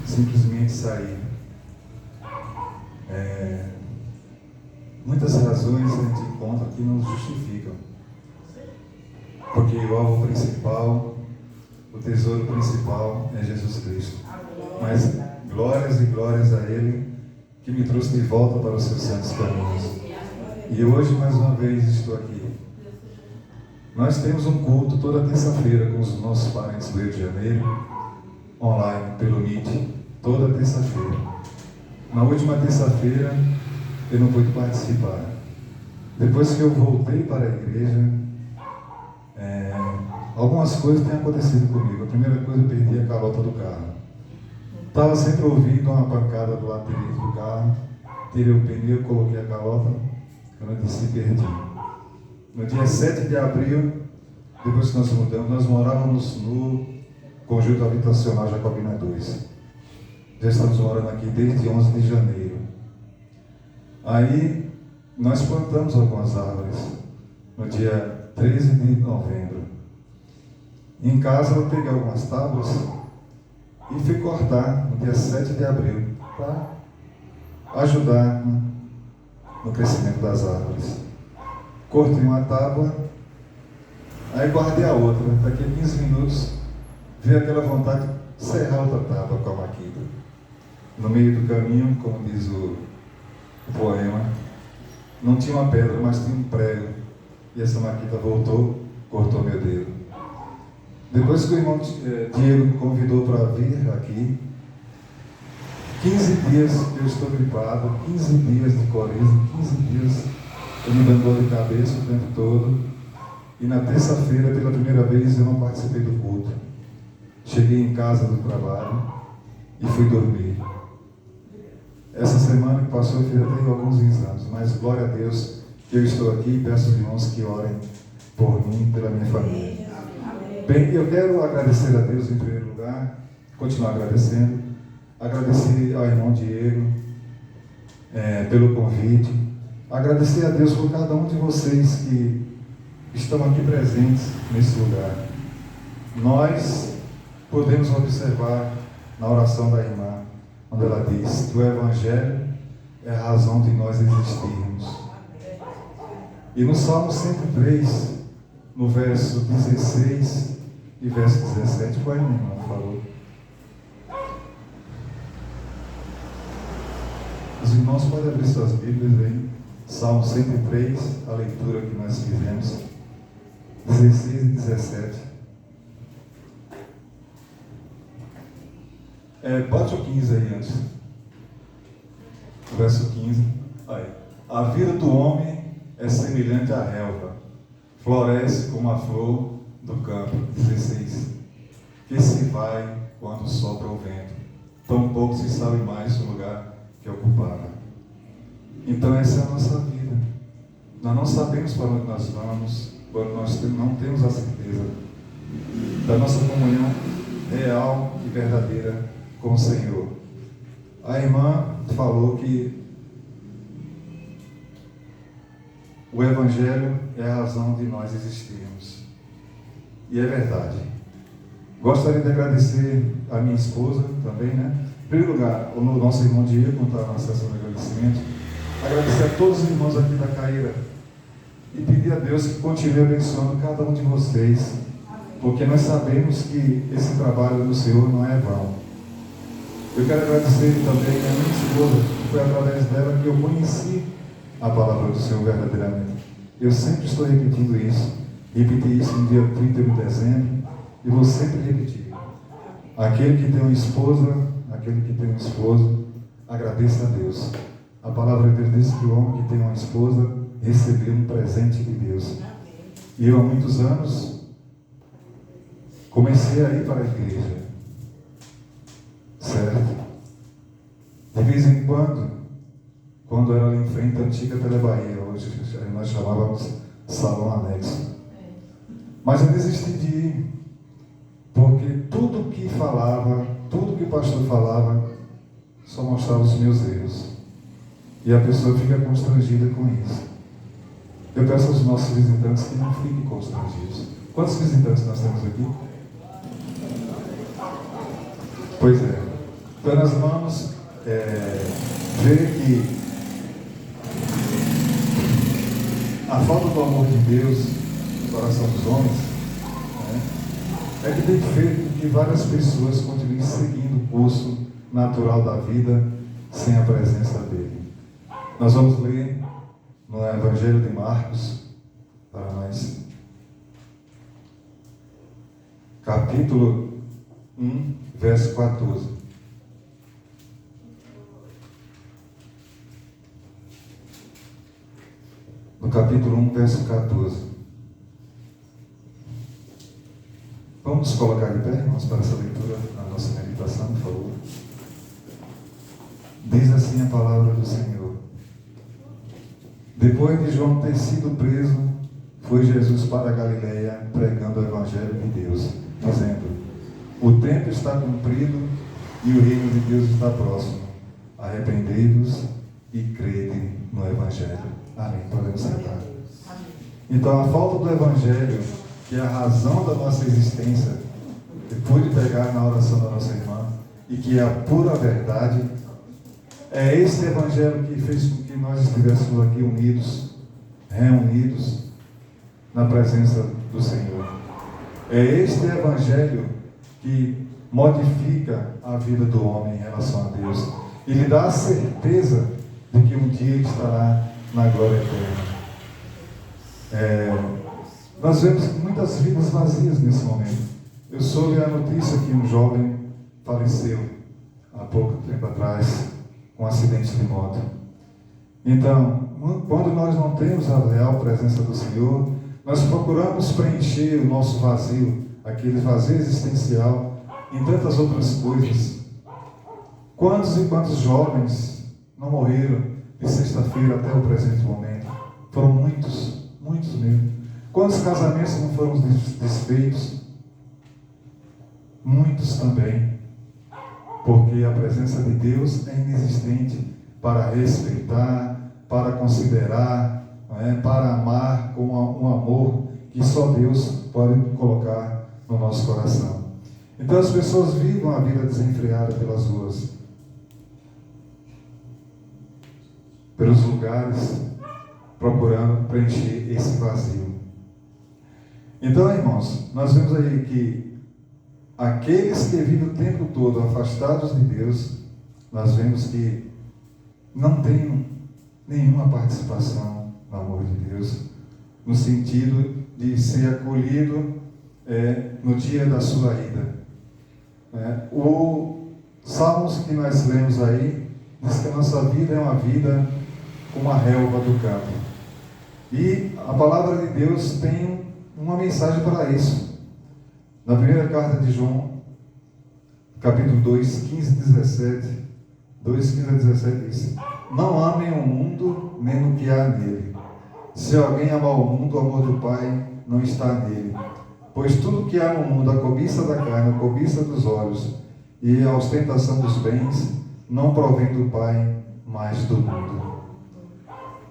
simplesmente sair. Muitas razões a gente encontra que não justificam. Porque o alvo principal, o tesouro principal é Jesus Cristo. Mas glórias e glórias a Ele que me trouxe de volta para os seus santos caminhos. E hoje, mais uma vez, estou aqui. Nós temos um culto toda terça-feira com os nossos parentes do Rio de Janeiro, online, pelo Meet, toda terça-feira. Na última terça-feira, eu não pude participar. Depois que eu voltei para a igreja, algumas coisas têm acontecido comigo. A primeira coisa, eu perdi a calota do carro. Estava sempre ouvindo uma pancada do lado direito do carro, tirei o pneu, coloquei a calota, quando eu disse, perdi. No dia 7 de abril, depois que nós mudamos, nós morávamos no conjunto habitacional Jacobina 2. Já estamos morando aqui desde 11 de janeiro. Aí, nós plantamos algumas árvores no dia 13 de novembro. Em casa, eu peguei algumas tábuas e fui cortar no dia 7 de abril para ajudar no crescimento das árvores. Cortei uma tábua, aí guardei a outra. Daqui a 15 minutos, veio aquela vontade de serrar outra tábua com a maquita. No meio do caminho, como diz o poema, não tinha uma pedra, mas tinha um prego. E essa maquita voltou, cortou meu dedo. Depois que o irmão Diego me convidou para vir aqui, 15 dias eu estou gripado, 15 dias de coriza, 15 dias eu me dando dor de cabeça o tempo todo. E na terça-feira, pela primeira vez, eu não participei do culto. Cheguei em casa do trabalho e fui dormir. Essa semana que passou, eu fiz até alguns exames, mas glória a Deus que eu estou aqui e peço aos irmãos que orem por mim e pela minha família. Bem, eu quero agradecer a Deus em primeiro lugar, continuar agradecendo, agradecer ao irmão Diego pelo convite, agradecer a Deus por cada um de vocês que estão aqui presentes nesse lugar. Nós podemos observar na oração da irmã, quando ela diz que o Evangelho é a razão de nós existirmos. E no Salmo 103, no verso 16 e verso 17, qual é a minha irmã falou? Os irmãos podem abrir suas Bíblias aí, Salmo 103, a leitura que nós fizemos, 16 e 17. Bote o 15 aí antes. O verso 15. Aí. A vida do homem é semelhante à relva, floresce como a flor do campo. 16. Que se vai quando sopra o vento, tão pouco se sabe mais o lugar que ocupava. Então essa é a nossa vida. Nós não sabemos para onde nós vamos, quando nós não temos a certeza da nossa comunhão real e verdadeira com o Senhor. A irmã falou que o Evangelho é a razão de nós existirmos. E é verdade. Gostaria de agradecer a minha esposa também, né? Em primeiro lugar, o nosso irmão Diego, não está na sessão de agradecimento. Agradecer a todos os irmãos aqui da Caíra e pedir a Deus que continue abençoando cada um de vocês, porque nós sabemos que esse trabalho do Senhor não é vão. Eu quero agradecer também a minha esposa, que foi através dela que eu conheci a palavra do Senhor verdadeiramente. Eu sempre estou repetindo isso. Repeti isso no dia 31 de dezembro e vou sempre repetir. Aquele que tem uma esposa, aquele que tem um esposo, agradeça a Deus. A palavra de Deus diz que o homem que tem uma esposa recebeu um presente de Deus. E eu há muitos anos comecei a ir para a igreja. Certo? De vez em quando era ali em frente à antiga Telebahia, hoje nós chamávamos Salão Anexo. Mas eu desisti de ir, porque tudo que falava, tudo que o pastor falava, só mostrava os meus erros. E a pessoa fica constrangida com isso. Eu peço aos nossos visitantes que não fiquem constrangidos. Quantos visitantes nós temos aqui? Pois é. Então nós vamos ver que a falta do amor de Deus no coração dos homens, né, é que tem feito com que várias pessoas continuem seguindo o curso natural da vida sem a presença dele. Nós vamos ler no Evangelho de Marcos para nós, capítulo 1, verso 14. No capítulo 1, verso 14. Vamos colocar de pé, irmãos, para essa leitura, a nossa meditação, por favor. Diz assim a palavra do Senhor. Depois de João ter sido preso, foi Jesus para a Galileia, pregando o Evangelho de Deus, dizendo: o tempo está cumprido e o reino de Deus está próximo. Arrependei-vos e crede no Evangelho. Amém. Podemos sentar. Então, a falta do Evangelho, que é a razão da nossa existência, que pude pegar na oração da nossa irmã, e que é a pura verdade, é esse Evangelho que fez com que nós estivéssemos aqui unidos, reunidos, na presença do Senhor. É este Evangelho que modifica a vida do homem em relação a Deus e lhe dá a certeza de que um dia ele estará na glória eterna. Nós vemos muitas vidas vazias nesse momento. Eu soube a notícia que um jovem faleceu há pouco tempo atrás com um acidente de moto. Então, quando nós não temos a real presença do Senhor, nós procuramos preencher o nosso vazio, aquele vazio existencial, em tantas outras coisas. Quantos e quantos jovens não morreram de sexta-feira até o presente momento? Foram muitos, muitos mesmo. Quantos casamentos não foram desfeitos? Muitos também. Porque a presença de Deus é inexistente para respeitar, para considerar, para amar com um amor que só Deus pode colocar no nosso coração. Então as pessoas vivem a vida desenfreada pelas ruas, pelos lugares, procurando preencher esse vazio. Então, irmãos, nós vemos aí que aqueles que vivem o tempo todo afastados de Deus, nós vemos que não têm nenhuma participação no amor de Deus, no sentido de ser acolhido no dia da sua ida. O Salmos que nós lemos aí diz que a nossa vida é uma vida como a relva do campo. E a palavra de Deus tem uma mensagem para isso. Na primeira carta de João, capítulo 2, 15 a 17, 2, 15 a 17 diz: não amem o mundo, nem o que há nele. Se alguém amar o mundo, o amor do Pai não está nele. Pois tudo que há no mundo, a cobiça da carne, a cobiça dos olhos e a ostentação dos bens, não provém do Pai, mas do mundo.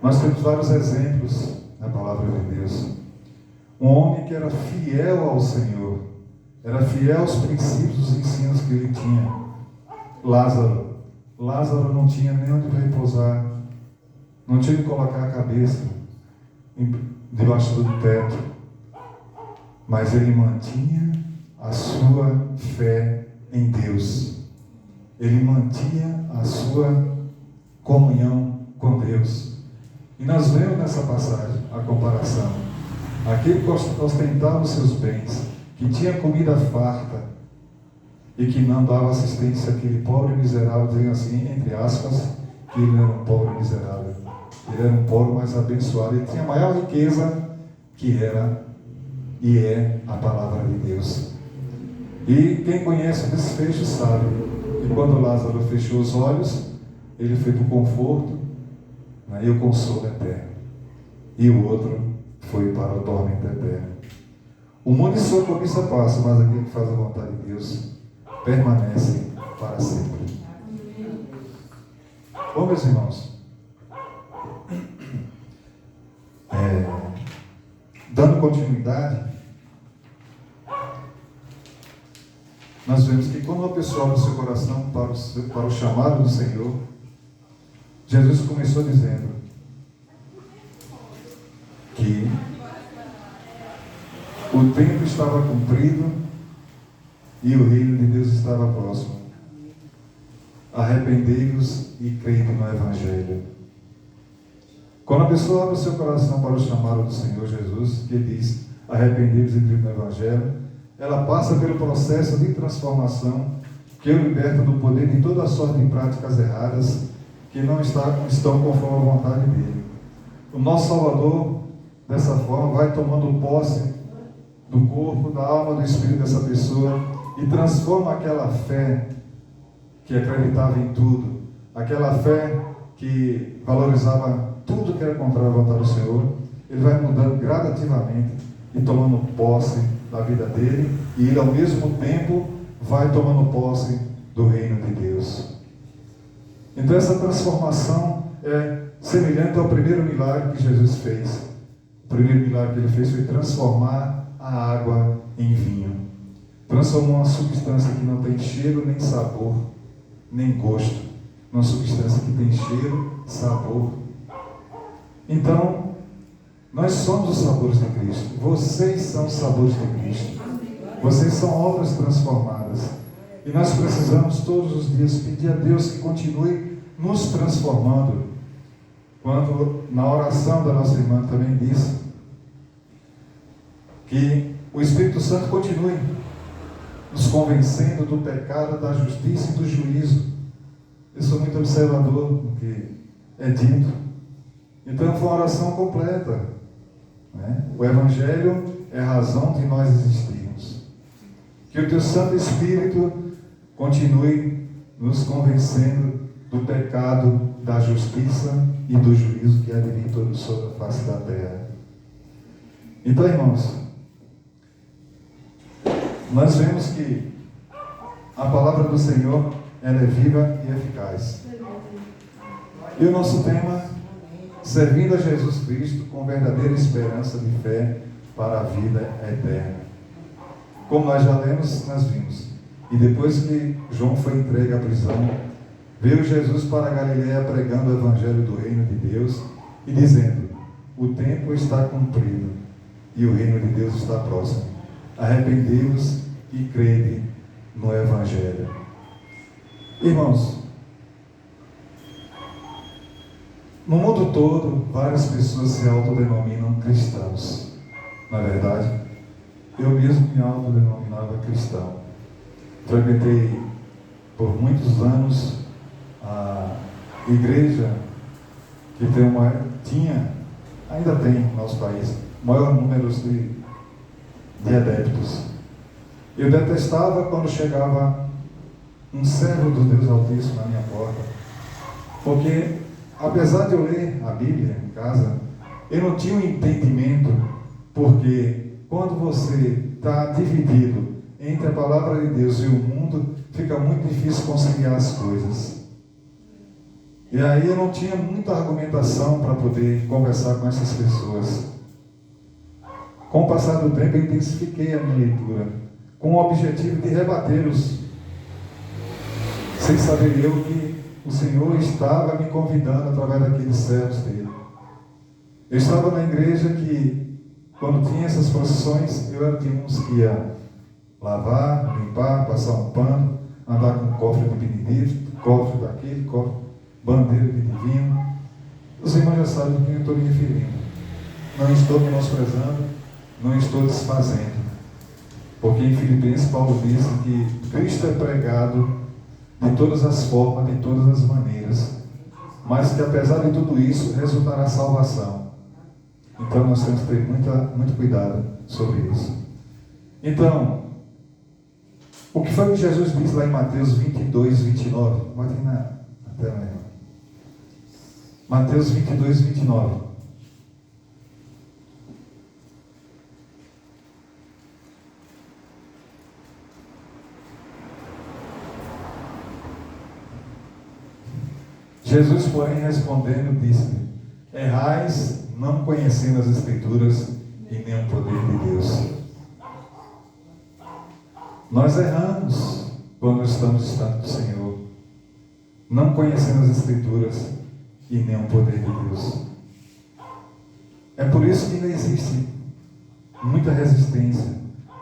Nós temos vários exemplos na palavra de Deus. Um homem que era fiel ao Senhor, era fiel aos princípios, os ensinos que ele tinha. Lázaro não tinha nem onde repousar, não tinha onde colocar a cabeça debaixo do teto, mas ele mantinha a sua fé em Deus, ele mantinha a sua comunhão com Deus. E nós vemos nessa passagem a comparação. Aquele que ostentava os seus bens, que tinha comida farta e que não dava assistência àquele pobre miserável, dizendo assim, entre aspas, que ele era um pobre miserável. Ele era um pobre mais abençoado. Ele tinha a maior riqueza, que era e é a palavra de Deus. E quem conhece o desfecho sabe que quando Lázaro fechou os olhos, ele foi para o conforto, e o consolo eterno. E o outro foi para o tormento eterno. O mundo e sua cobiça passa, mas aquele que faz a vontade de Deus permanece para sempre. Bom, meus irmãos, dando continuidade, nós vemos que quando uma pessoa abre o seu coração para o chamado do Senhor, Jesus começou dizendo que o tempo estava cumprido e o reino de Deus estava próximo. Arrependei-vos e crede no Evangelho. Quando a pessoa abre o seu coração para o chamado do Senhor Jesus, que diz, arrependei-vos e crede no Evangelho, ela passa pelo processo de transformação que o liberta do poder de toda sorte de práticas erradas que não estão conforme a vontade dele. O nosso Salvador, dessa forma, vai tomando posse do corpo, da alma, do espírito dessa pessoa e transforma aquela fé que acreditava em tudo, aquela fé que valorizava tudo que era contrário à vontade do Senhor. Ele vai mudando gradativamente e tomando posse da vida dele, e ele ao mesmo tempo vai tomando posse do reino de Deus. Então essa transformação é semelhante ao primeiro milagre que Jesus fez. O primeiro milagre que ele fez foi transformar a água em vinho. Transformou uma substância que não tem cheiro, nem sabor, nem gosto, numa substância que tem cheiro, sabor. Então, nós somos os sabores de Cristo. Vocês são os sabores de Cristo. Vocês são obras transformadas. E nós precisamos todos os dias pedir a Deus que continue nos transformando. Quando na oração da nossa irmã também disse que o Espírito Santo continue nos convencendo do pecado, da justiça e do juízo. Eu sou muito observador no que é dito. Então foi uma oração completa, né? O Evangelho é a razão de nós existirmos. Que o teu Santo Espírito continue nos convencendo do pecado, da justiça e do juízo que há de vir todo sobre a face da terra. Então, irmãos, nós vemos que a palavra do Senhor, ela é viva e eficaz. E o nosso tema, servindo a Jesus Cristo com verdadeira esperança de fé para a vida eterna. Como nós já lemos, nós vimos. E depois que João foi entregue à prisão, veio Jesus para a Galileia pregando o Evangelho do reino de Deus e dizendo, o tempo está cumprido e o reino de Deus está próximo. Arrependei-vos e crede no Evangelho. Irmãos, no mundo todo, várias pessoas se autodenominam cristãos. Na verdade, eu mesmo me autodenominava cristão. Frequentei por muitos anos a igreja que ainda tem no nosso país, maior número de adeptos. Eu detestava quando chegava um servo do Deus Altíssimo na minha porta, porque apesar de eu ler a Bíblia em casa, eu não tinha um entendimento, porque quando você está dividido entre a palavra de Deus e o mundo, fica muito difícil conciliar as coisas. E aí eu não tinha muita argumentação para poder conversar com essas pessoas. Com o passar do tempo, eu intensifiquei a minha leitura, com o objetivo de rebatê-los, sem saber eu que o Senhor estava me convidando através daqueles servos dele. Eu estava na igreja que, quando tinha essas procissões, eu era de uns que ia lavar, limpar, passar um pano, andar com um cofre de benedito, cofre daquele, cofre, bandeira de divino. Os irmãos já sabem do que eu estou me referindo. Não estou menosprezando, não estou desfazendo. Porque em Filipenses Paulo diz que Cristo é pregado de todas as formas, de todas as maneiras, mas que apesar de tudo isso, resultará salvação. Então nós temos que ter muito cuidado sobre isso. Então, o que foi que Jesus disse lá em Mateus 22, 29? Bota aí na tela, irmão. Mateus 22, 29. Jesus, porém, respondendo, disse-lhe, errais, não conhecendo as Escrituras e nem o poder de Deus. Nós erramos. quando estamos distantes do Senhor, não conhecendo as Escrituras e nem o poder de Deus. É por isso que ainda existe muita resistência,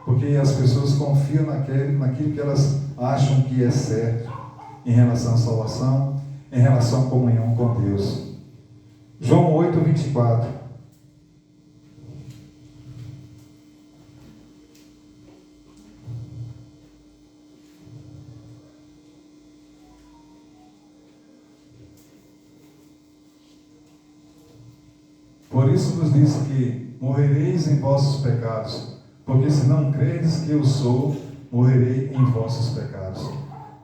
porque as pessoas confiam naquilo que elas acham que é certo em relação à salvação, em relação à comunhão com Deus. João 8, 24. Por isso nos disse que morrereis em vossos pecados, porque se não credes que eu sou, morrerei em vossos pecados.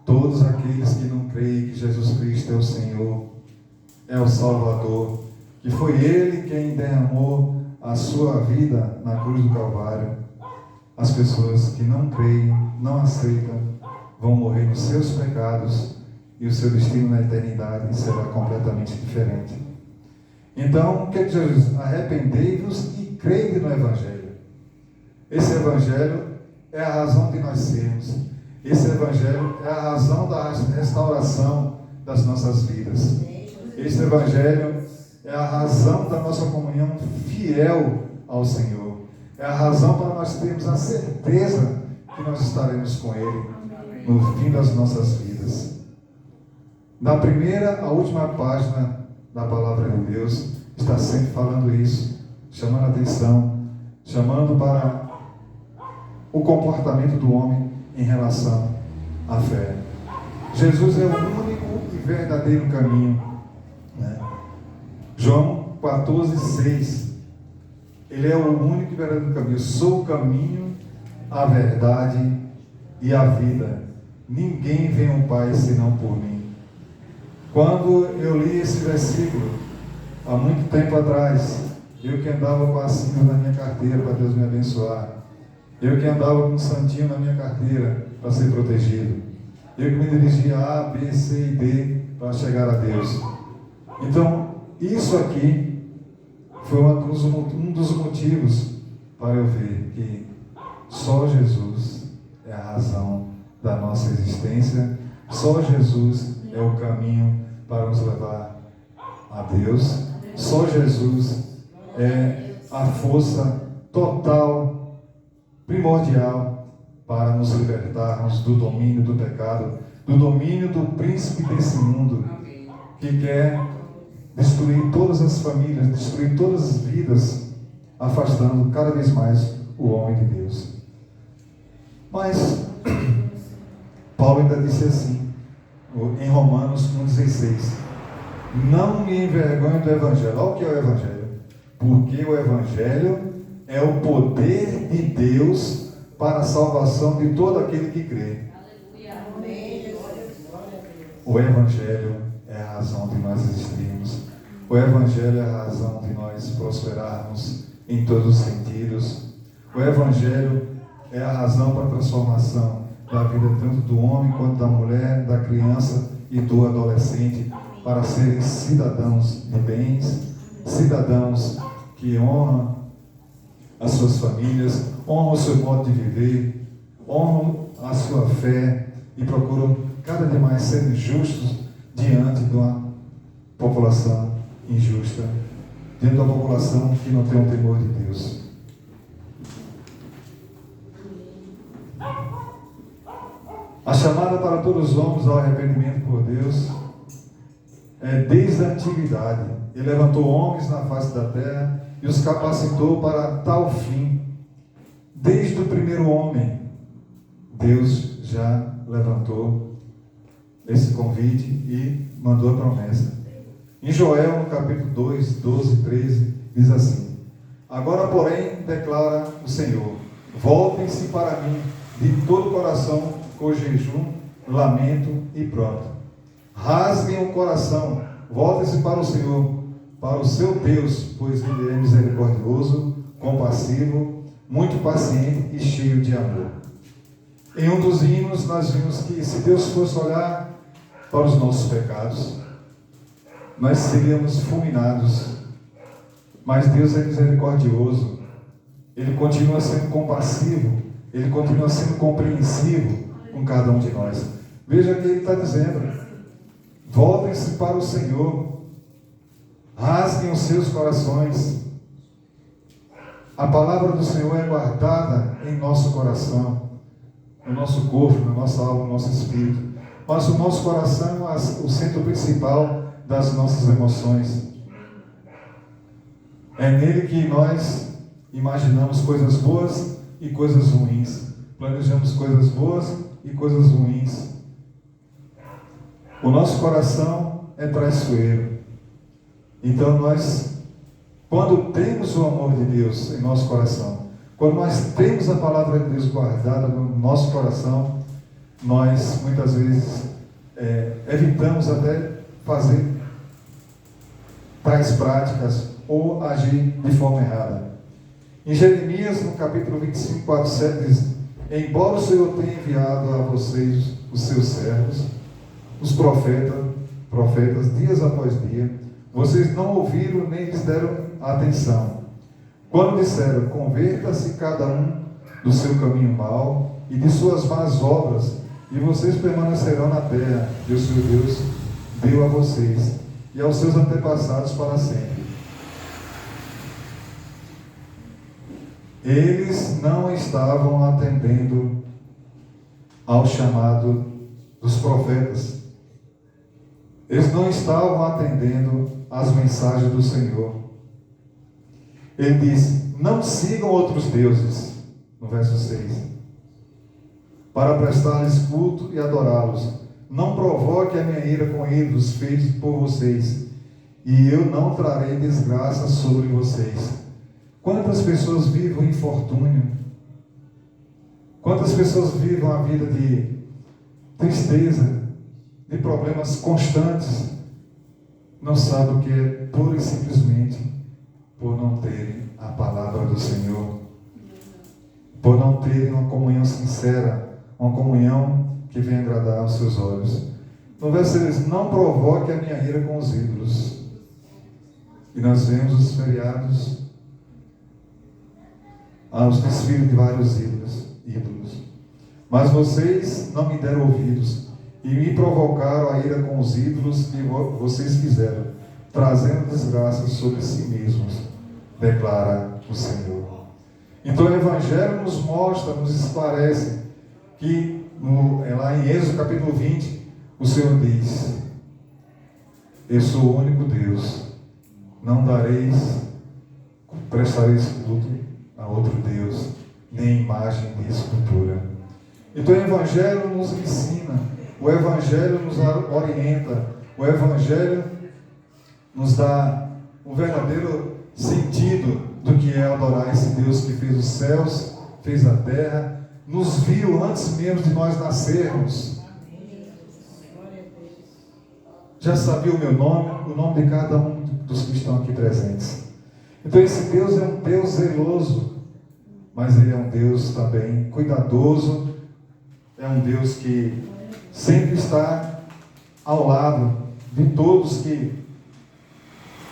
Todos aqueles que não creem que Jesus Cristo é o Senhor, é o Salvador, que foi Ele quem derramou a sua vida na cruz do Calvário, as pessoas que não creem, não aceitam, vão morrer nos seus pecados e o seu destino na eternidade será completamente diferente. Então, o que é que Jesus diz? Arrependei-vos e crede no Evangelho. Esse Evangelho é a razão de nós sermos. Esse Evangelho é a razão da restauração das nossas vidas. Esse Evangelho é a razão da nossa comunhão fiel ao Senhor. É a razão para nós termos a certeza que nós estaremos com Ele no fim das nossas vidas. Da primeira à última página da palavra de Deus, está sempre falando isso, chamando a atenção, chamando para o comportamento do homem em relação à fé. Jesus é o único e verdadeiro caminho, né? João 14, 6. Ele é o único e verdadeiro caminho. Eu sou o caminho, a verdade e a vida. Ninguém vem ao Pai senão por mim. Quando eu li esse versículo, há muito tempo atrás, eu que andava com a assina na minha carteira para Deus me abençoar, eu que andava com um santinho na minha carteira para ser protegido, eu que me dirigia a A, B, C e D para chegar a Deus. Então, isso aqui foi um dos motivos para eu ver que só Jesus é a razão da nossa existência, só Jesus é o caminho para nos levar a Deus. Só Jesus é a força total, primordial, para nos libertarmos do domínio do pecado, do domínio do príncipe desse mundo, que quer destruir todas as famílias, destruir todas as vidas, afastando cada vez mais o homem de Deus. Mas Paulo ainda disse assim, em Romanos 1,16: não me envergonhe do Evangelho. Olha o que é o Evangelho. Porque o Evangelho é o poder de Deus para a salvação de todo aquele que crê. O Evangelho é a razão de nós existirmos. O Evangelho é a razão de nós prosperarmos em todos os sentidos. O Evangelho é a razão para a transformação da vida tanto do homem quanto da mulher, da criança e do adolescente, para serem cidadãos de bens, cidadãos que honram as suas famílias, honram o seu modo de viver, honram a sua fé e procuram cada vez mais serem justos diante de uma população injusta, diante de uma população que não tem o temor de Deus. A chamada para todos os homens ao arrependimento por Deus é desde a antiguidade. Ele levantou homens na face da terra e os capacitou para tal fim. Desde o primeiro homem, Deus já levantou esse convite e mandou a promessa. Em Joel, no capítulo 2, 12, 13, diz assim: agora, porém, declara o Senhor, voltem-se para mim de todo o coração, com jejum, lamento e pranto. Rasguem o coração, voltem-se para o Senhor, para o seu Deus, pois Ele é misericordioso, compassivo, muito paciente e cheio de amor. Em um dos hinos nós vimos que se Deus fosse olhar para os nossos pecados, nós seríamos fulminados. Mas Deus é misericordioso, Ele continua sendo compassivo, Ele continua sendo compreensivo, com cada um de nós. Veja que ele está dizendo: voltem-se para o Senhor, rasguem os seus corações. A palavra do Senhor é guardada em nosso coração, no nosso corpo, na nossa alma, no nosso espírito. Mas o nosso coração é o centro principal das nossas emoções. É nele que nós imaginamos coisas boas e coisas ruins. Planejamos coisas boas e coisas ruins. O nosso coração é traiçoeiro. Então nós, quando temos o amor de Deus em nosso coração, quando nós temos a palavra de Deus guardada no nosso coração, nós muitas vezes evitamos até fazer tais práticas ou agir de forma errada. Em Jeremias, no capítulo 25, 4, 7, diz: embora o Senhor tenha enviado a vocês os seus servos, os profetas, dias após dia, vocês não ouviram nem lhes deram atenção. Quando disseram: converta-se cada um do seu caminho mau e de suas más obras, e vocês permanecerão na terra que o Senhor Deus deu a vocês e aos seus antepassados para sempre. Eles não estavam atendendo ao chamado dos profetas. Eles não estavam atendendo às mensagens do Senhor. Ele diz: não sigam outros deuses, no verso 6, para prestar-lhes culto e adorá-los. Não provoque a minha ira com ídolos feitos por vocês, e eu não trarei desgraça sobre vocês. Quantas pessoas vivem o infortúnio? Quantas pessoas vivem uma vida de tristeza, de problemas constantes? Não sabem o que é, pura e simplesmente por não terem a palavra do Senhor, por não terem uma comunhão sincera, uma comunhão que venha agradar aos seus olhos. No verso 6, não provoque a minha ira com os ídolos. E nós vemos os feriados, os desfiles de vários ídolos. Mas vocês não me deram ouvidos e me provocaram a ira com os ídolos que vocês fizeram, trazendo desgraça sobre si mesmos, declara o Senhor. Então o Evangelho nos mostra, nos esclarece que lá em Êxodo capítulo 20, o Senhor diz: eu sou o único Deus, não prestareis culto a outro Deus, nem imagem de escultura. Então o Evangelho nos ensina, o Evangelho nos orienta, o Evangelho nos dá um verdadeiro sentido do que é adorar esse Deus que fez os céus, fez a terra, nos viu antes mesmo de nós nascermos. Já sabia o meu nome, o nome de cada um dos que estão aqui presentes. Então esse Deus é um Deus zeloso, mas Ele é um Deus também cuidadoso, é um Deus que sempre está ao lado de todos que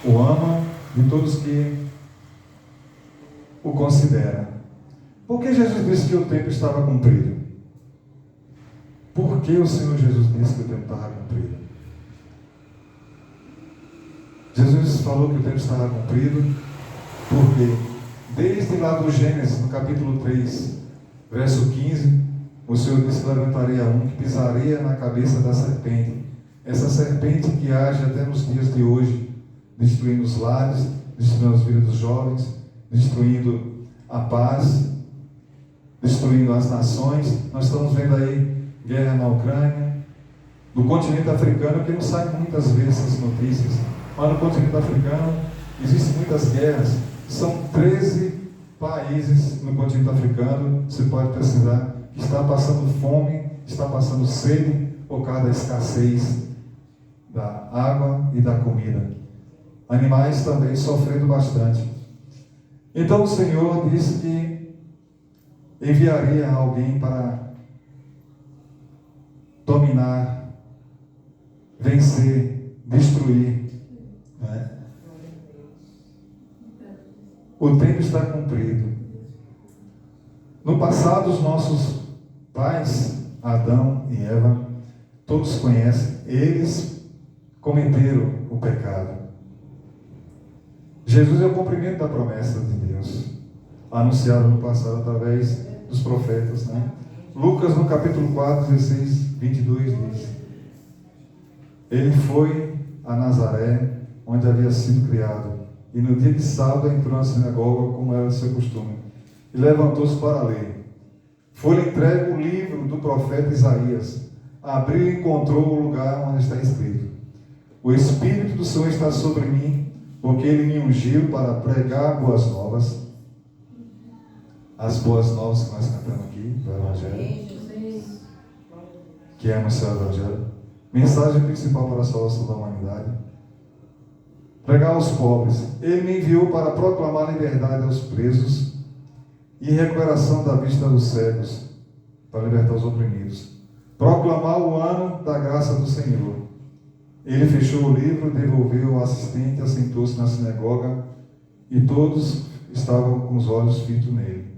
o amam, de todos que o consideram. Por que Jesus disse que o tempo estava cumprido? Por que o Senhor Jesus disse que o tempo estava cumprido? Jesus falou que o tempo estava cumprido porque desde lá do Gênesis, no capítulo 3, verso 15, o Senhor disse: levantaria um que pisaria na cabeça da serpente. Essa serpente que age até nos dias de hoje, destruindo os lares, destruindo as vidas dos jovens, destruindo a paz, destruindo as nações. Nós estamos vendo aí guerra na Ucrânia, no continente africano, que não sai muitas vezes essas notícias, mas no continente africano existem muitas guerras. São 13 países no continente africano, você pode pesquisar, que está passando fome, está passando sede por causa da escassez da água e da comida. Animais também sofrendo bastante. Então o Senhor disse que enviaria alguém para dominar, vencer, destruir, né? O tempo está cumprido. No passado, os nossos pais Adão e Eva, todos conhecem, eles cometeram o pecado. Jesus é o cumprimento da promessa de Deus, anunciada no passado através dos profetas, né? Lucas, no capítulo 4, 16, 22, diz: ele foi a Nazaré, onde havia sido criado, e no dia de sábado entrou na sinagoga, como era o seu costume, e levantou-se para ler. Foi-lhe entregue o livro do profeta Isaías. Abriu e encontrou o lugar onde está escrito: o Espírito do Senhor está sobre mim, porque ele me ungiu para pregar boas novas. As boas novas que nós cantamos aqui, do Evangelho, que é o seu Evangelho. Mensagem principal para a salvação da humanidade. Pregar aos pobres. Ele me enviou para proclamar liberdade aos presos e recuperação da vista dos cegos, para libertar os oprimidos. Proclamar o ano da graça do Senhor. Ele fechou o livro, devolveu ao assistente, assentou-se na sinagoga e todos estavam com os olhos fitos nele.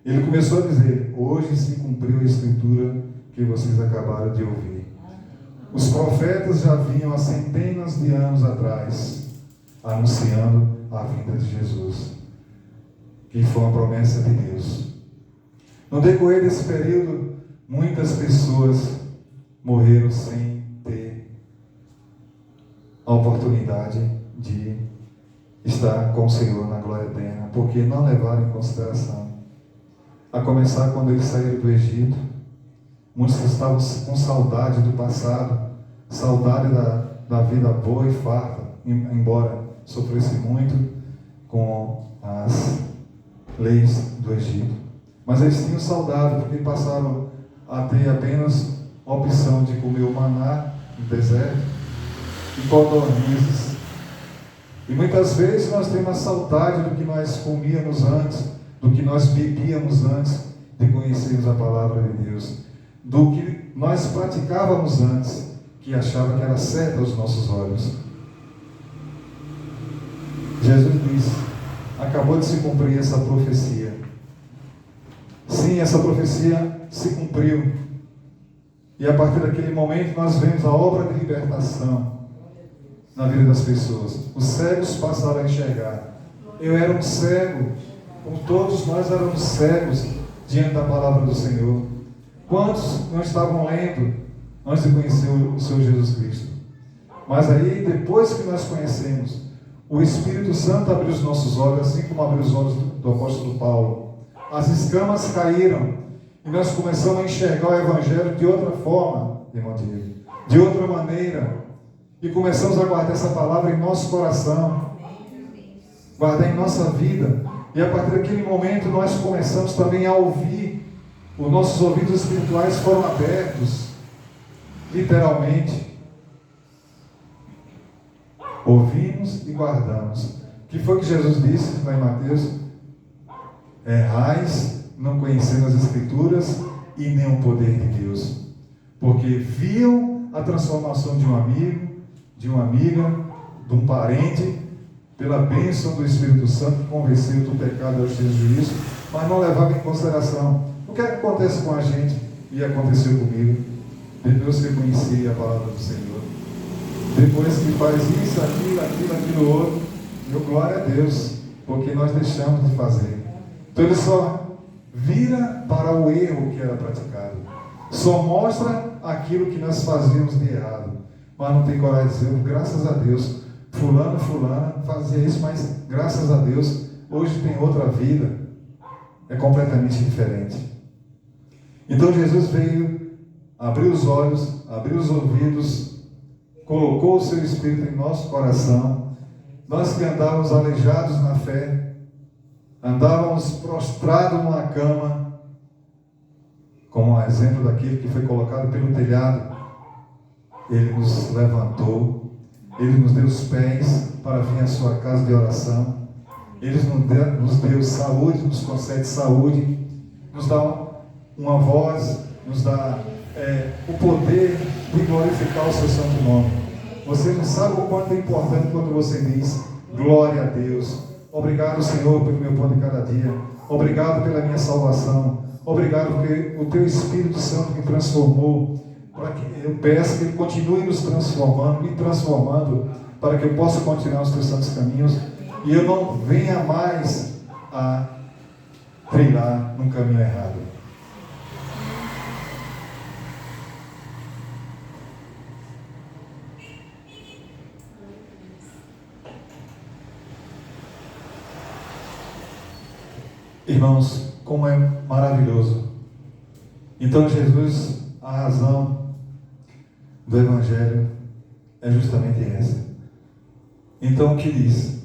Ele começou a dizer: hoje se cumpriu a escritura que vocês acabaram de ouvir. Os profetas já vinham há centenas de anos atrás anunciando a vinda de Jesus, que foi uma promessa de Deus. No decorrer desse período, muitas pessoas morreram sem ter a oportunidade de estar com o Senhor na glória eterna, porque não levaram em consideração. A começar quando eles saíram do Egito, muitos estavam com saudade do passado, saudade da vida boa e farta, embora sofresse muito com as leis do Egito. Mas eles tinham saudade, porque passaram a ter apenas a opção de comer o maná no deserto e codornizes. E muitas vezes nós temos a saudade do que nós comíamos antes, do que nós bebíamos antes de conhecermos a palavra de Deus, do que nós praticávamos antes, que achava que era certo aos nossos olhos. Jesus disse: acabou de se cumprir essa profecia. Sim, essa profecia se cumpriu. E a partir daquele momento nós vemos a obra de libertação na vida das pessoas. Os cegos passaram a enxergar. Eu era um cego, como todos nós éramos cegos diante da palavra do Senhor. Quantos não estavam lendo antes de conhecer o Senhor Jesus Cristo? Mas aí, depois que nós conhecemos, o Espírito Santo abriu os nossos olhos, assim como abriu os olhos do apóstolo Paulo. As escamas caíram e nós começamos a enxergar o Evangelho de outra forma, irmão Diego, de outra maneira. E começamos a guardar essa palavra em nosso coração, guardar em nossa vida. E a partir daquele momento nós começamos também a ouvir. Os nossos ouvidos espirituais foram abertos, literalmente. Ouvimos e guardamos. O que foi que Jesus disse lá em Mateus? Errais, não conhecendo as Escrituras e nem o poder de Deus. Porque viam a transformação de um amigo, de uma amiga, de um parente, pela bênção do Espírito Santo, que convenceu do pecado ao seu juízo, mas não levava em consideração. O que é que acontece com a gente? E aconteceu comigo, depois que eu conheci a palavra do Senhor. Depois que faz isso, aquilo outro, meu glória a Deus, porque nós deixamos de fazer. Então ele só vira para o erro que era praticado, só mostra aquilo que nós fazíamos de errado, mas não tem coragem de dizer: graças a Deus, fulana fazia isso, mas graças a Deus, hoje tem outra vida, é completamente diferente. Então Jesus veio, abriu os olhos, abriu os ouvidos, colocou o seu Espírito em nosso coração. Nós que andávamos aleijados na fé, andávamos prostrados numa cama, como um exemplo daquele que foi colocado pelo telhado, Ele nos levantou, Ele nos deu os pés para vir à sua casa de oração, Ele nos deu saúde, nos concede saúde, nos dá uma voz, nos dá o poder de glorificar o seu santo nome. Você não sabe o quanto é importante quando você diz: glória a Deus, obrigado, Senhor, pelo meu pão de cada dia, obrigado pela minha salvação, Obrigado porque o Teu Espírito Santo me transformou, para que eu peço que Ele continue nos transformando, me transformando, para que eu possa continuar os Teus santos caminhos e eu não venha mais a trilhar num caminho errado. Irmãos, como é maravilhoso. Então Jesus, a razão do Evangelho é justamente essa. Então o que diz?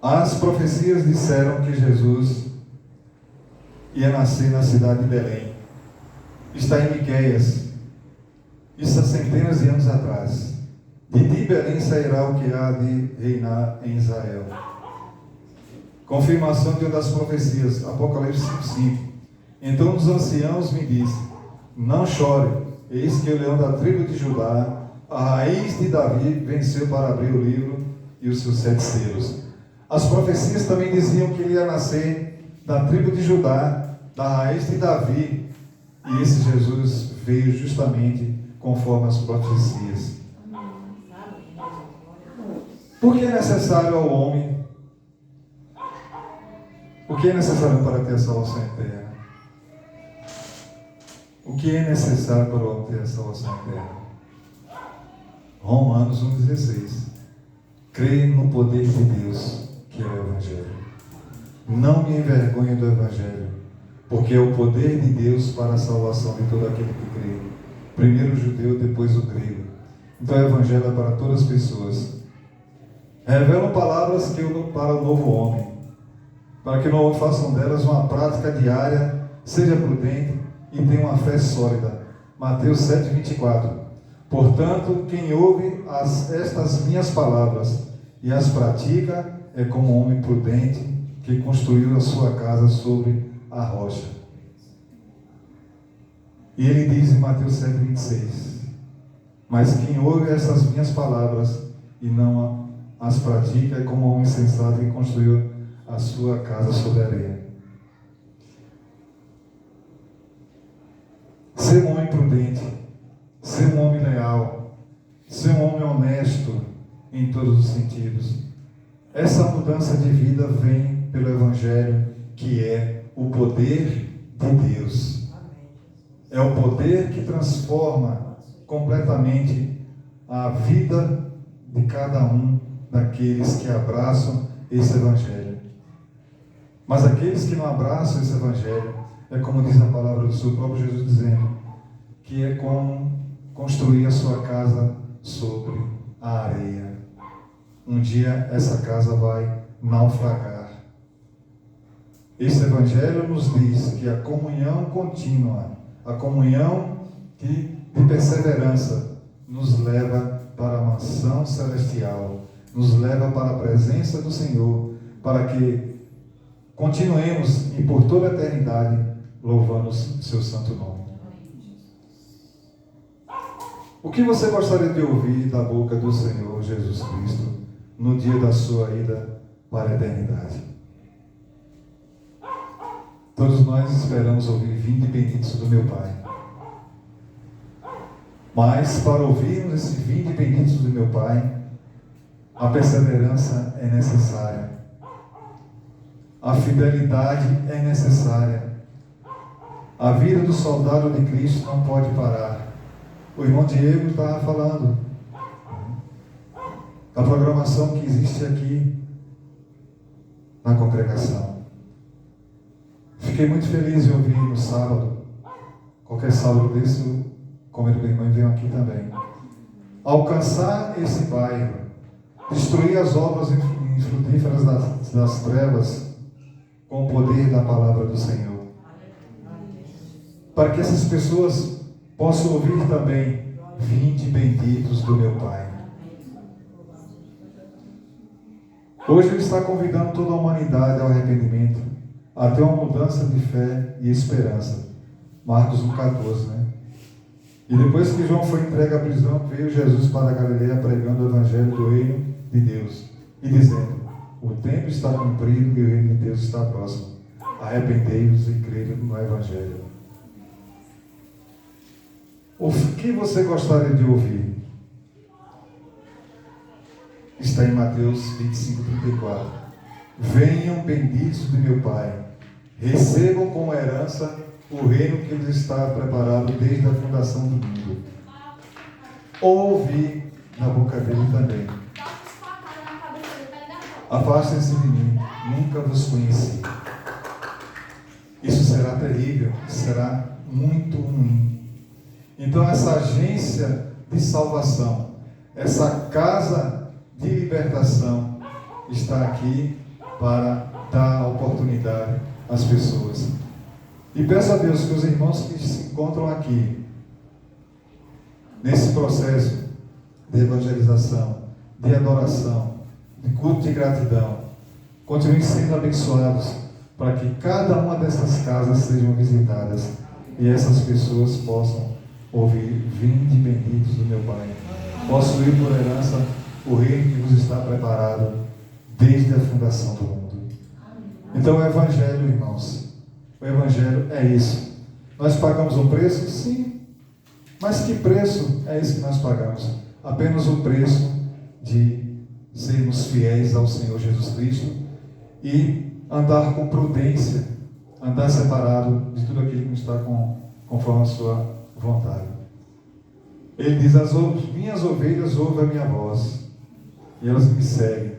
As profecias disseram que Jesus ia nascer na cidade de Belém. Está em Miqueias. Isso há centenas de anos atrás. De ti, Belém, sairá o que há de reinar em Israel. Confirmação de uma das profecias, Apocalipse 5:5. Então um dos anciãos me disse: não chore, eis que o leão da tribo de Judá, a raiz de Davi, venceu para abrir o livro e os seus 7 selos. As profecias também diziam que ele ia nascer da tribo de Judá, da raiz de Davi, e esse Jesus veio justamente conforme as profecias. Por que é necessário ao homem? O que é necessário para ter a salvação eterna? O que é necessário para o homem ter a salvação eterna? Romanos 1,16. Crê no poder de Deus, que é o Evangelho. Não me envergonhe do Evangelho, porque é o poder de Deus para a salvação de todo aquele que crê. Primeiro o judeu, depois o grego. Então o Evangelho é para todas as pessoas. Revelam palavras para o novo homem, para que não façam delas uma prática diária, seja prudente e tenha uma fé sólida. Mateus 7,24. Portanto, quem ouve estas minhas palavras e as pratica é como um homem prudente que construiu a sua casa sobre a rocha. E ele diz em Mateus 7,26. Mas quem ouve essas minhas palavras e não as pratica é como um homem sensato que construiu a sua casa sobre a areia. Ser um homem prudente, ser um homem leal, ser um homem honesto em todos os sentidos. Essa mudança de vida vem pelo Evangelho, que é o poder de Deus. É o poder que transforma completamente a vida de cada um daqueles que abraçam esse Evangelho. Mas aqueles que não abraçam esse Evangelho, é como diz a palavra do seu próprio Jesus dizendo, que é como construir a sua casa sobre a areia. Um dia essa casa vai naufragar. Esse Evangelho nos diz que a comunhão contínua, a comunhão de perseverança, nos leva para a mansão celestial, nos leva para a presença do Senhor, para que continuemos e por toda a eternidade louvando seu santo nome. O que você gostaria de ouvir da boca do Senhor Jesus Cristo no dia da sua ida para a eternidade? Todos nós esperamos ouvir: vinde benditos do meu Pai. Mas para ouvirmos esse vinde benditos do meu Pai, a perseverança é necessária. A fidelidade é necessária. A vida do soldado de Cristo não pode parar. O irmão Diego estava falando da programação que existe aqui na congregação. Fiquei muito feliz em ouvir no sábado, qualquer sábado desse, eu comendo com a irmã e venho aqui também. Alcançar esse bairro, destruir as obras infrutíferas das trevas, com o poder da palavra do Senhor. Para que essas pessoas possam ouvir também: vinde benditos do meu Pai. Hoje Ele está convidando toda a humanidade ao arrependimento, a ter uma mudança de fé e esperança. Marcos 1,14, né? E depois que João foi entregue à prisão, veio Jesus para a Galileia pregando o Evangelho do reino de Deus e dizendo: o tempo está cumprido e o reino de Deus está próximo. arrependei-vos e crede no Evangelho. O que você gostaria de ouvir? Está em Mateus 25:34. Venham benditos de meu Pai, recebam como herança o reino que lhes está preparado desde a fundação do mundo. Ouvi na boca dele também. Afastem-se de mim, nunca vos conheci. Isso será terrível, será muito ruim. Então essa agência de salvação, essa casa de libertação está aqui para dar oportunidade às pessoas. E peço a Deus que os irmãos que se encontram aqui, nesse processo de evangelização, de adoração, de culto de gratidão, continuem sendo abençoados para que cada uma dessas casas sejam visitadas e essas pessoas possam ouvir: vinde benditos do meu Pai, possuir por herança o reino que vos está preparado desde a fundação do mundo. Então o Evangelho, irmãos, o Evangelho é isso. Nós pagamos um preço? Sim. Mas que preço é esse que nós pagamos? Apenas o preço de sermos fiéis ao Senhor Jesus Cristo e andar com prudência, andar separado de tudo aquilo que não está conforme a sua vontade. Ele diz: as minhas ovelhas ouvem a minha voz e elas me seguem.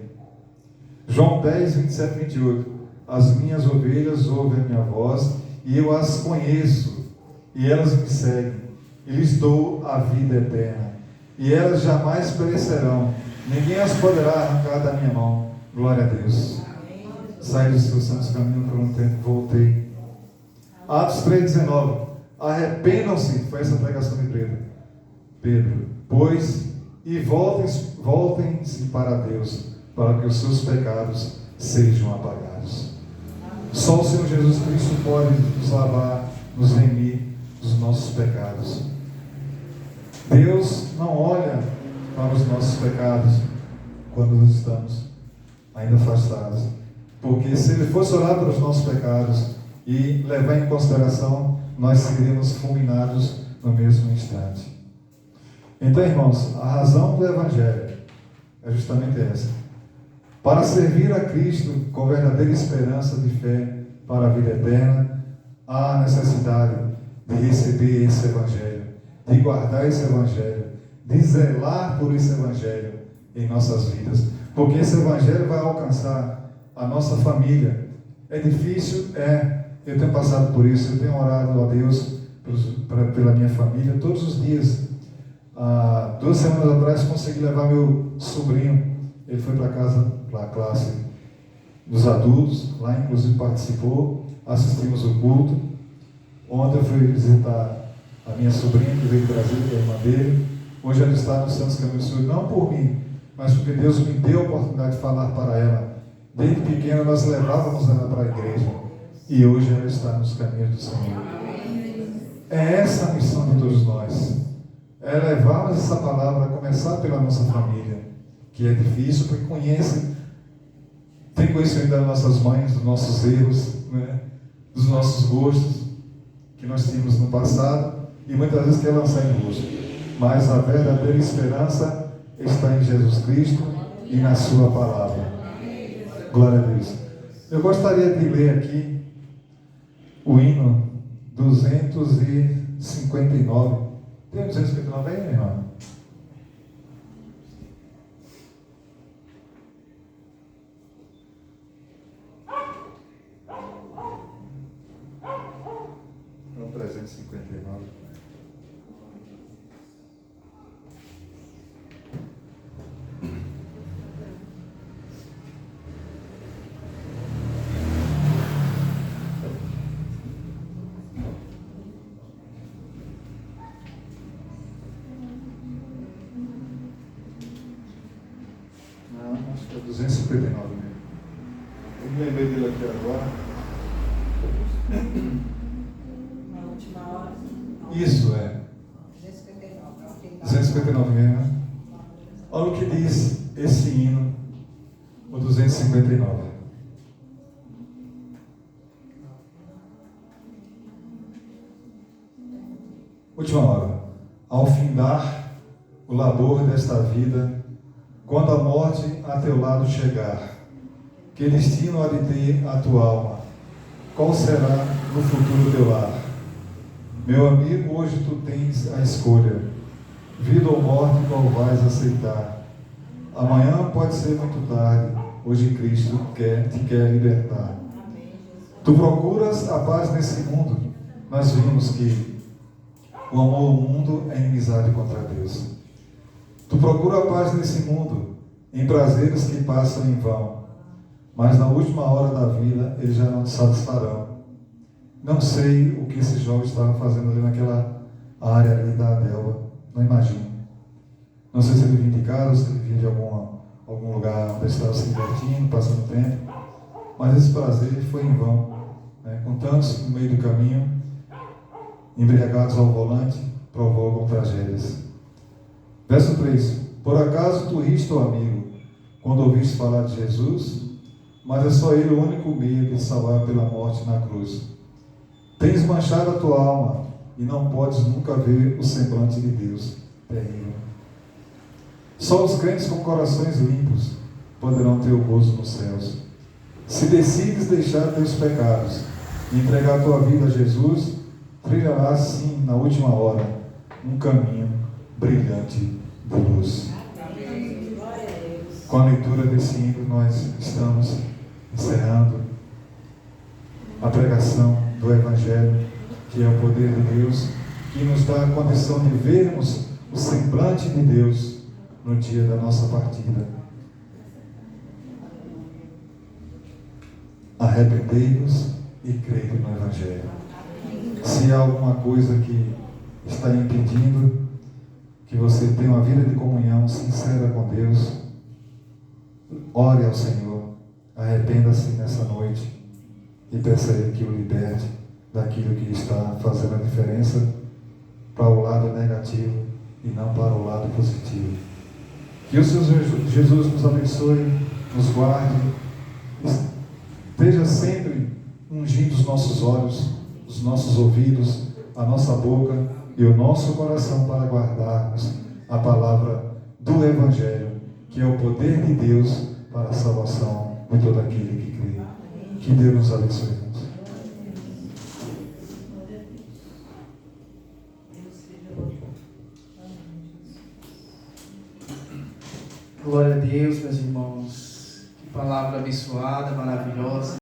João 10, 27, 28. As minhas ovelhas ouvem a minha voz e eu as conheço e elas me seguem e lhes dou a vida eterna e elas jamais perecerão, ninguém as poderá arrancar da minha mão. Glória a Deus. Saí dos seus santos caminhos por um tempo, voltei. Atos 3,19. Arrependam-se, foi essa pregação de Pedro, pois, e voltem-se para Deus, para que os seus pecados sejam apagados. Só o Senhor Jesus Cristo pode nos lavar, nos remir dos nossos pecados. Deus não olha para os nossos pecados quando nós estamos ainda afastados, porque se Ele fosse orar pelos nossos pecados e levar em consideração, nós seríamos fulminados no mesmo instante. Então, irmãos, a razão do Evangelho é justamente essa: para servir a Cristo com verdadeira esperança de fé para a vida eterna, há necessidade de receber esse Evangelho, de guardar esse Evangelho, de zelar por esse Evangelho em nossas vidas, porque esse Evangelho vai alcançar a nossa família. É difícil? Eu tenho passado por isso, eu tenho orado a Deus pela minha família todos os dias. 2 semanas atrás consegui levar meu sobrinho, ele foi para casa, para a classe dos adultos, lá inclusive participou, assistimos o culto. Ontem eu fui visitar a minha sobrinha que veio do Brasil, que é a irmã dele. Hoje ela está nos Santos Caminhos do Sul, não por mim, mas porque Deus me deu a oportunidade de falar para ela. Desde pequena nós levávamos ela para a igreja e hoje ela está nos caminhos do Senhor. É essa a missão de todos nós, é levarmos essa palavra, a começar pela nossa família, que é difícil, porque tem conhecimento das nossas mães, dos nossos erros, né? Dos nossos gostos que nós tínhamos no passado e muitas vezes quer lançar em rosto. Mas a verdadeira esperança está em Jesus Cristo e na sua palavra. Glória a Deus. Eu gostaria de ler aqui o hino 259. Tem 259 aí, irmão? Não, 359. Acho que é 259 mesmo. Eu me lembrei dele aqui agora. Na última hora. Isso é. 259 mesmo, né? Olha o que diz esse hino, o 259. terminar o labor desta vida, quando a morte a teu lado chegar, que destino há de ter a tua alma? Qual será no futuro teu lar? Meu amigo, hoje tu tens a escolha, vida ou morte, qual vais aceitar? Amanhã pode ser muito tarde, hoje Cristo te quer libertar. Tu procuras a paz nesse mundo, nós vimos que o amor ao mundo é inimizade contra Deus. Tu procura a paz nesse mundo, em prazeres que passam em vão, mas na última hora da vida eles já não te satisfarão. Não sei o que esse jovem estava fazendo ali naquela área ali da Adelva, não imagino. Não sei se ele vinha de casa, se ele vinha de algum lugar onde ele estava se divertindo, passando tempo, mas esse prazer foi em vão, né? Com tantos no meio do caminho, embriagados ao volante, provocam tragédias. Verso 3: Por acaso tu riste, ó amigo, quando ouviste falar de Jesus? Mas é só Ele o único meio de salvar pela morte na cruz. Tens manchado a tua alma e não podes nunca ver o semblante de Deus. Terrível. Só os crentes com corações limpos poderão ter o gozo nos céus. Se decides deixar teus pecados e entregar tua vida a Jesus, trilharás sim, na última hora, um caminho brilhante de luz. Com a leitura desse hino, nós estamos encerrando a pregação do Evangelho, que é o poder de Deus, que nos dá a condição de vermos o semblante de Deus no dia da nossa partida. Arrependei-vos e crede no Evangelho. Se há alguma coisa que está impedindo que você tenha uma vida de comunhão sincera com Deus, ore ao Senhor, arrependa-se nessa noite e peça a Ele que o liberte daquilo que está fazendo a diferença para o lado negativo e não para o lado positivo. Que o Senhor Jesus nos abençoe, nos guarde, esteja sempre ungindo os nossos olhos, os nossos ouvidos, a nossa boca e o nosso coração para guardarmos a palavra do Evangelho, que é o poder de Deus para a salvação de todo aquele que crê. Que Deus nos abençoe. Glória a Deus, meus irmãos. Que palavra abençoada, maravilhosa.